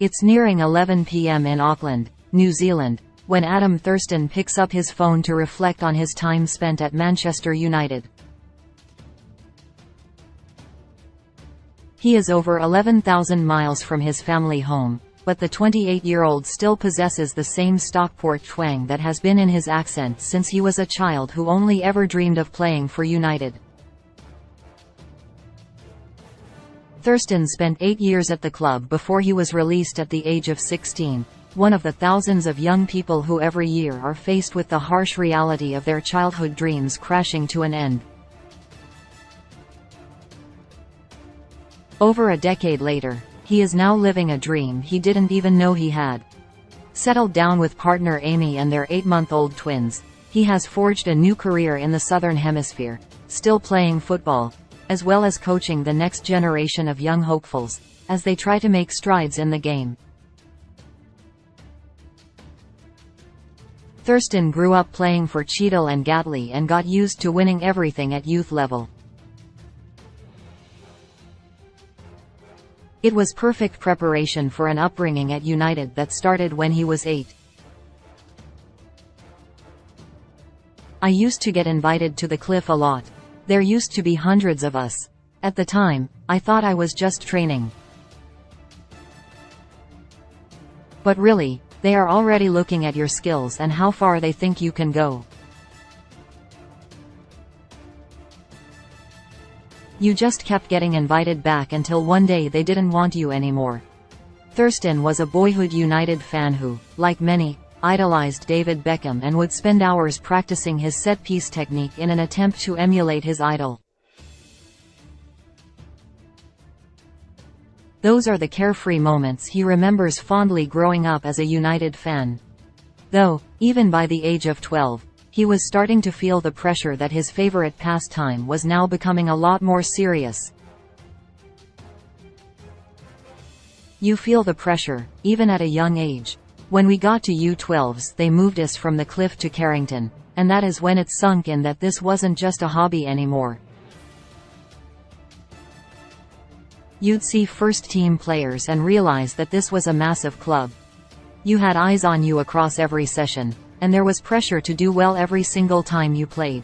It's nearing 11 p.m. in Auckland, New Zealand, when Adam Thurston picks up his phone to reflect on his time spent at Manchester United. He is over 11,000 miles from his family home, but the 28-year-old still possesses the same Stockport twang that has been in his accent since he was a child who only ever dreamed of playing for United. Thurston spent 8 years at the club before he was released at the age of 16, one of the thousands of young people who every year are faced with the harsh reality of their childhood dreams crashing to an end. Over a decade later, he is now living a dream he didn't even know he had. Settled down with partner Amy and their 8-month-old twins, he has forged a new career in the Southern Hemisphere, still playing football, as well as coaching the next generation of young hopefuls, as they try to make strides in the game. Thurston grew up playing for Cheadle and Gatley and got used to winning everything at youth level. It was perfect preparation for an upbringing at United that started when he was 8. I used to get invited to the cliff a lot. There used to be hundreds of us. At the time, I thought I was just training. But really, they are already looking at your skills and how far they think you can go. You just kept getting invited back until one day they didn't want you anymore. Thurston was a boyhood United fan who, like many, idolized David Beckham and would spend hours practicing his set-piece technique in an attempt to emulate his idol. Those are the carefree moments he remembers fondly growing up as a United fan. Though, even by the age of 12, he was starting to feel the pressure that his favorite pastime was now becoming a lot more serious. You feel the pressure, even at a young age. When we got to U12s, they moved us from the cliff to Carrington, and that is when it sunk in that this wasn't just a hobby anymore. You'd see first-team players and realize that this was a massive club. You had eyes on you across every session, and there was pressure to do well every single time you played.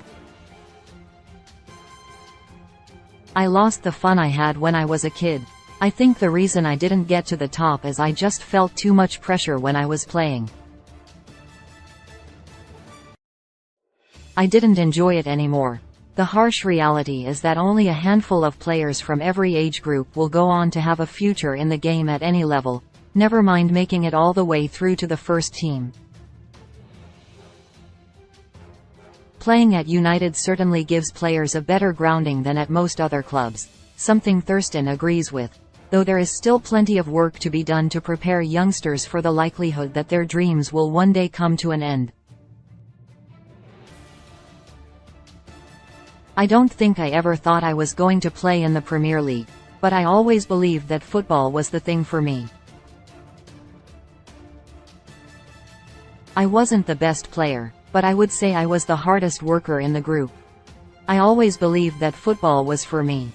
I lost the fun I had when I was a kid. I think the reason I didn't get to the top is I just felt too much pressure when I was playing. I didn't enjoy it anymore. The harsh reality is that only a handful of players from every age group will go on to have a future in the game at any level, never mind making it all the way through to the first team. Playing at United certainly gives players a better grounding than at most other clubs, something Thurston agrees with, though there is still plenty of work to be done to prepare youngsters for the likelihood that their dreams will one day come to an end. I don't think I ever thought I was going to play in the Premier League, but I always believed that football was the thing for me. I wasn't the best player, but I would say I was the hardest worker in the group. I always believed that football was for me.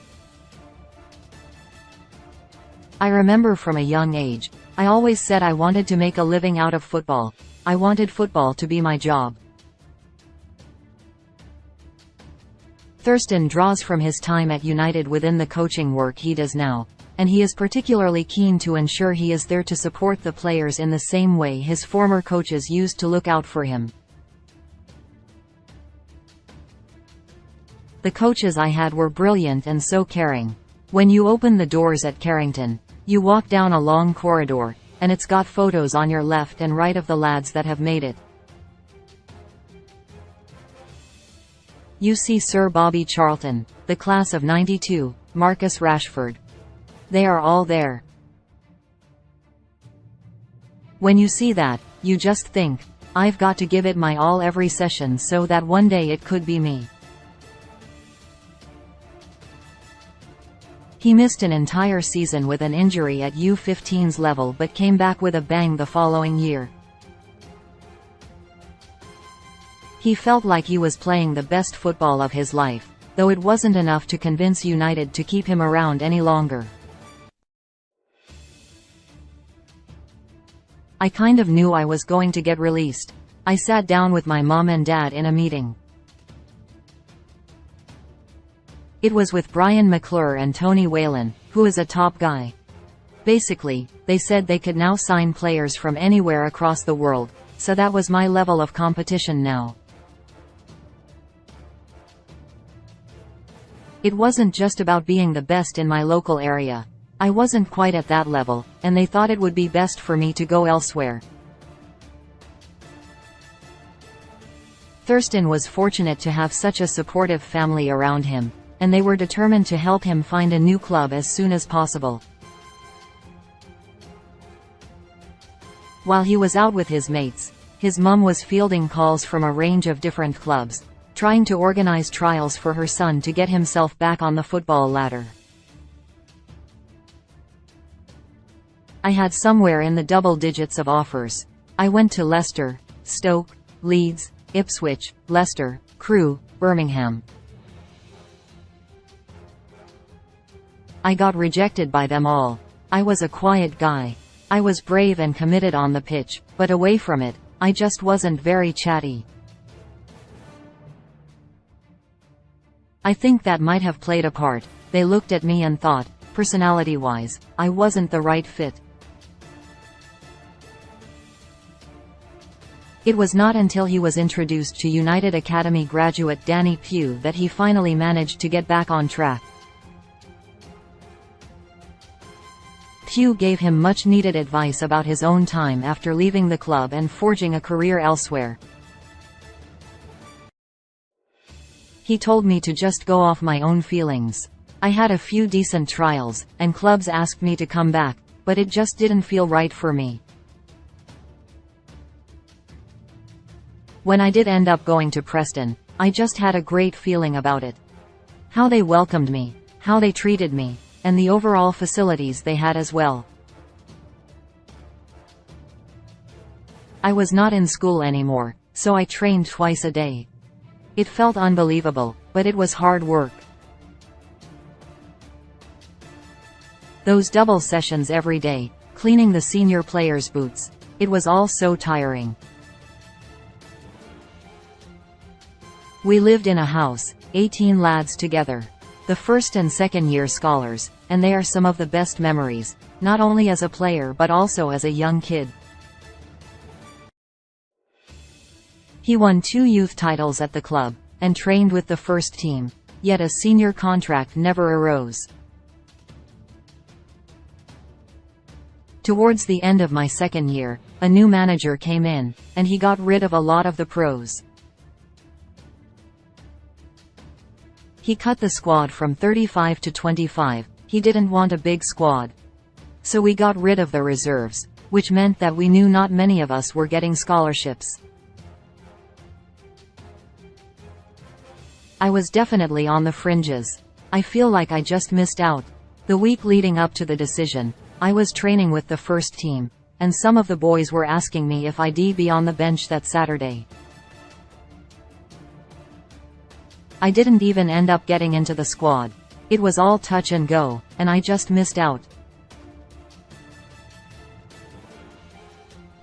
I remember from a young age, I always said I wanted to make a living out of football. I wanted football to be my job. Thurston draws from his time at United within the coaching work he does now, and he is particularly keen to ensure he is there to support the players in the same way his former coaches used to look out for him. The coaches I had were brilliant and so caring. When you open the doors at Carrington, you walk down a long corridor, and it's got photos on your left and right of the lads that have made it. You see Sir Bobby Charlton, the class of '92, Marcus Rashford. They are all there. When you see that, you just think, I've got to give it my all every session so that one day it could be me. He missed an entire season with an injury at U15's level but came back with a bang the following year. He felt like he was playing the best football of his life, though it wasn't enough to convince United to keep him around any longer. I kind of knew I was going to get released. I sat down with my mom and dad in a meeting. It was with Brian McClure and Tony Whalen, who is a top guy. Basically, they said they could now sign players from anywhere across the world, so that was my level of competition now. It wasn't just about being the best in my local area. I wasn't quite at that level, and they thought it would be best for me to go elsewhere. Thurston was fortunate to have such a supportive family around him, and they were determined to help him find a new club as soon as possible. While he was out with his mates, his mum was fielding calls from a range of different clubs, trying to organize trials for her son to get himself back on the football ladder. I had somewhere in the double digits of offers. I went to Leicester, Stoke, Leeds, Ipswich, Leicester, Crewe, Birmingham. I got rejected by them all. I was a quiet guy. I was brave and committed on the pitch, but away from it, I just wasn't very chatty. I think that might have played a part. They looked at me and thought, personality-wise, I wasn't the right fit. It was not until he was introduced to United Academy graduate Danny Pugh that he finally managed to get back on track. Pugh gave him much-needed advice about his own time after leaving the club and forging a career elsewhere. He told me to just go off my own feelings. I had a few decent trials, and clubs asked me to come back, but it just didn't feel right for me. When I did end up going to Preston, I just had a great feeling about it. How they welcomed me, how they treated me, and the overall facilities they had as well. I was not in school anymore, so I trained twice a day. It felt unbelievable, but it was hard work. Those double sessions every day, cleaning the senior players' boots, it was all so tiring. We lived in a house, 18 lads together. The first and second year scholars, and they are some of the best memories, not only as a player but also as a young kid. He won 2 youth titles at the club, and trained with the first team, yet a senior contract never arose. Towards the end of my second year, a new manager came in, and he got rid of a lot of the pros. He cut the squad from 35 to 25, he didn't want a big squad. So we got rid of the reserves, which meant that we knew not many of us were getting scholarships. I was definitely on the fringes. I feel like I just missed out. The week leading up to the decision, I was training with the first team, and some of the boys were asking me if I'd be on the bench that Saturday. I didn't even end up getting into the squad. It was all touch and go, and I just missed out.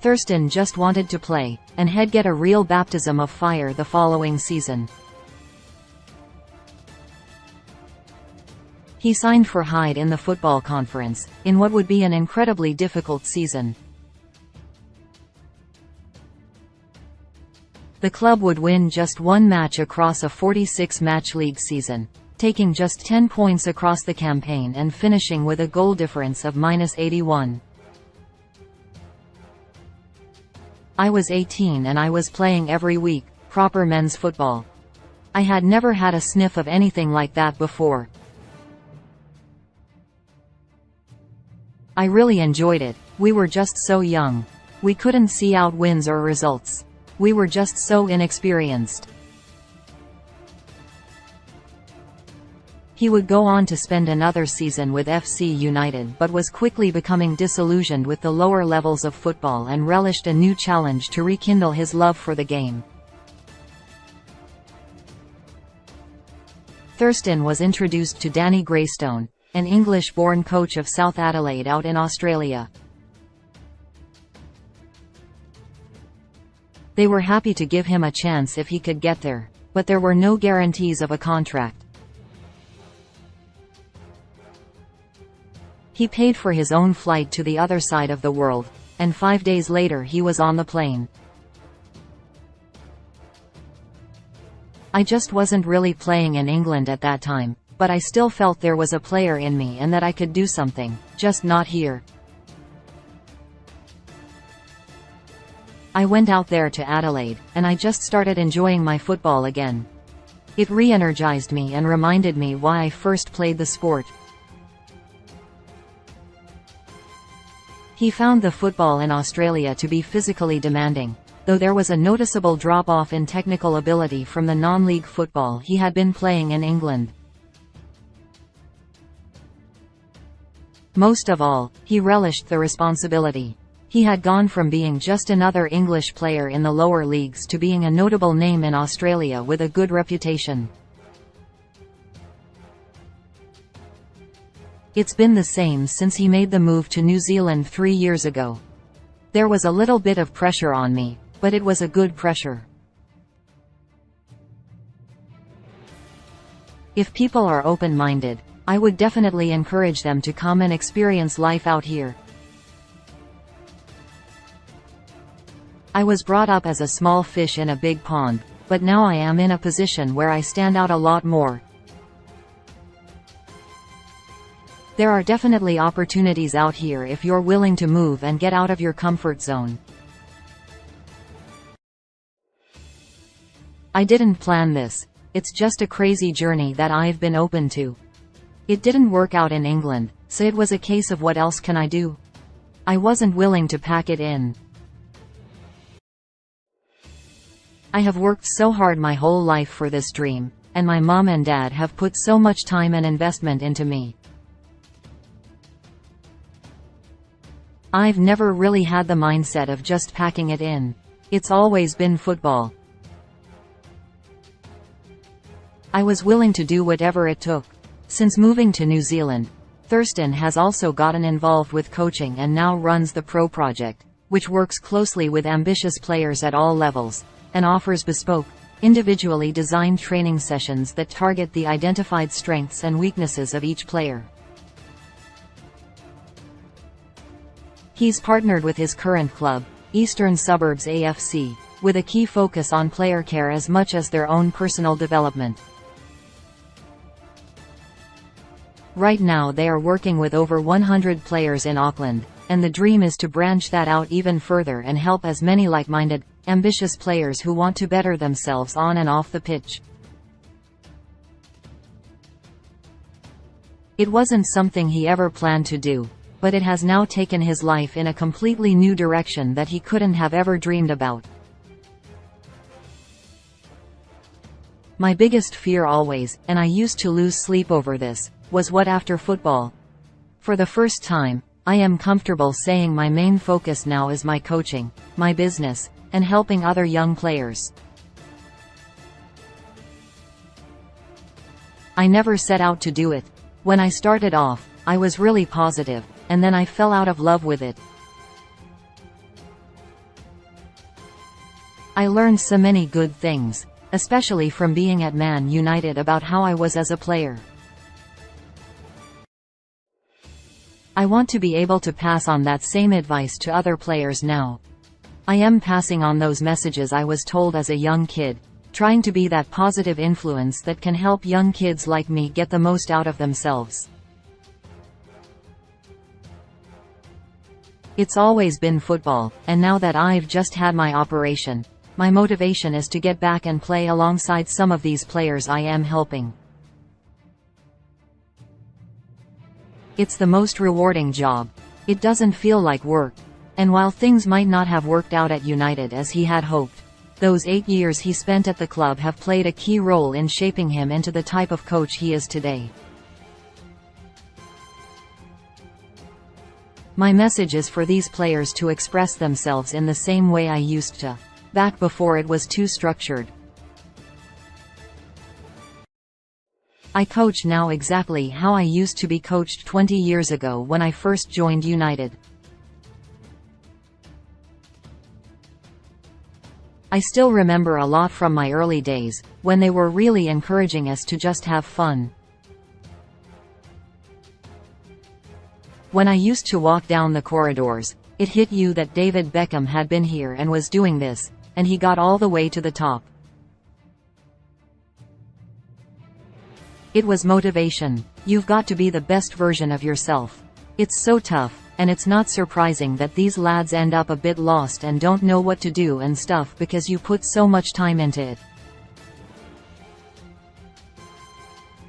Thurston just wanted to play, and he'd get a real baptism of fire the following season. He signed for Hyde in the Football Conference, in what would be an incredibly difficult season. The club would win just 1 match across a 46-match league season, taking just 10 points across the campaign and finishing with a goal difference of -81. I was 18 and I was playing every week, proper men's football. I had never had a sniff of anything like that before. I really enjoyed it. We were just so young. We couldn't see out wins or results. We were just so inexperienced. He would go on to spend another season with FC United but was quickly becoming disillusioned with the lower levels of football and relished a new challenge to rekindle his love for the game. Thurston was introduced to Danny Greystone, an English-born coach of South Adelaide out in Australia. They were happy to give him a chance if he could get there, but there were no guarantees of a contract. He paid for his own flight to the other side of the world, and 5 days later he was on the plane. I just wasn't really playing in England at that time, but I still felt there was a player in me and that I could do something, just not here. I went out there to Adelaide, and I just started enjoying my football again. It re-energized me and reminded me why I first played the sport. He found the football in Australia to be physically demanding, though there was a noticeable drop-off in technical ability from the non-league football he had been playing in England. Most of all, he relished the responsibility. He had gone from being just another English player in the lower leagues to being a notable name in Australia with a good reputation. It's been the same since he made the move to New Zealand 3 years ago. There was a little bit of pressure on me, but it was a good pressure. If people are open-minded, I would definitely encourage them to come and experience life out here. I was brought up as a small fish in a big pond, but now I am in a position where I stand out a lot more. There are definitely opportunities out here if you're willing to move and get out of your comfort zone. I didn't plan this. It's just a crazy journey that I've been open to. It didn't work out in England, so it was a case of what else can I do? I wasn't willing to pack it in. I have worked so hard my whole life for this dream, and my mom and dad have put so much time and investment into me. I've never really had the mindset of just packing it in. It's always been football. I was willing to do whatever it took. Since moving to New Zealand, Thurston has also gotten involved with coaching and now runs the Pro Project, which works closely with ambitious players at all levels, and offers bespoke, individually designed training sessions that target the identified strengths and weaknesses of each player. He's partnered with his current club, Eastern Suburbs AFC, with a key focus on player care as much as their own personal development. Right now they are working with over 100 players in Auckland, and the dream is to branch that out even further and help as many like-minded, ambitious players who want to better themselves on and off the pitch. It wasn't something he ever planned to do, but it has now taken his life in a completely new direction that he couldn't have ever dreamed about. My biggest fear always, and I used to lose sleep over this, was what after football. For the first time, I am comfortable saying my main focus now is my coaching, my business, and helping other young players. I never set out to do it. When I started off, I was really positive, and then I fell out of love with it. I learned so many good things, especially from being at Man United about how I was as a player. I want to be able to pass on that same advice to other players now. I am passing on those messages I was told as a young kid, trying to be that positive influence that can help young kids like me get the most out of themselves. It's always been football, and now that I've just had my operation, my motivation is to get back and play alongside some of these players I am helping. It's the most rewarding job. It doesn't feel like work. And while things might not have worked out at United as he had hoped, those 8 years he spent at the club have played a key role in shaping him into the type of coach he is today. My message is for these players to express themselves in the same way I used to, back before it was too structured. I coach now exactly how I used to be coached 20 years ago when I first joined United. I still remember a lot from my early days, when they were really encouraging us to just have fun. When I used to walk down the corridors, it hit you that David Beckham had been here and was doing this, and he got all the way to the top. It was motivation. You've got to be the best version of yourself. It's so tough, and it's not surprising that these lads end up a bit lost and don't know what to do and stuff because you put so much time into it.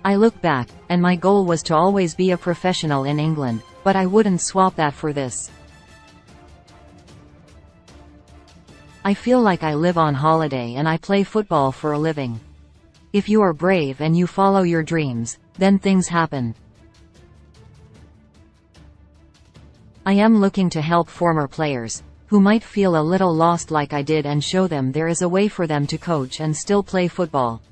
I look back, and my goal was to always be a professional in England, but I wouldn't swap that for this. I feel like I live on holiday and I play football for a living. If you are brave and you follow your dreams, then things happen. I am looking to help former players, who might feel a little lost like I did, and show them there is a way for them to coach and still play football.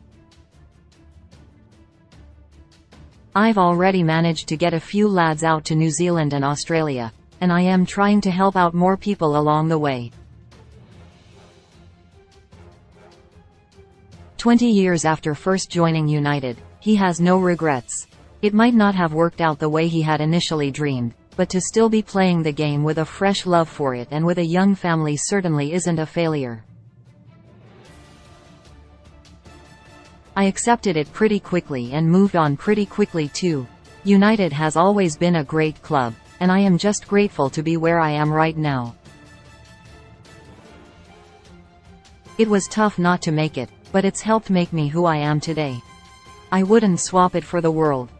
I've already managed to get a few lads out to New Zealand and Australia, and I am trying to help out more people along the way. 20 years after first joining United, he has no regrets. It might not have worked out the way he had initially dreamed, but to still be playing the game with a fresh love for it and with a young family certainly isn't a failure. I accepted it pretty quickly and moved on pretty quickly too. United has always been a great club, and I am just grateful to be where I am right now. It was tough not to make it, but it's helped make me who I am today. I wouldn't swap it for the world.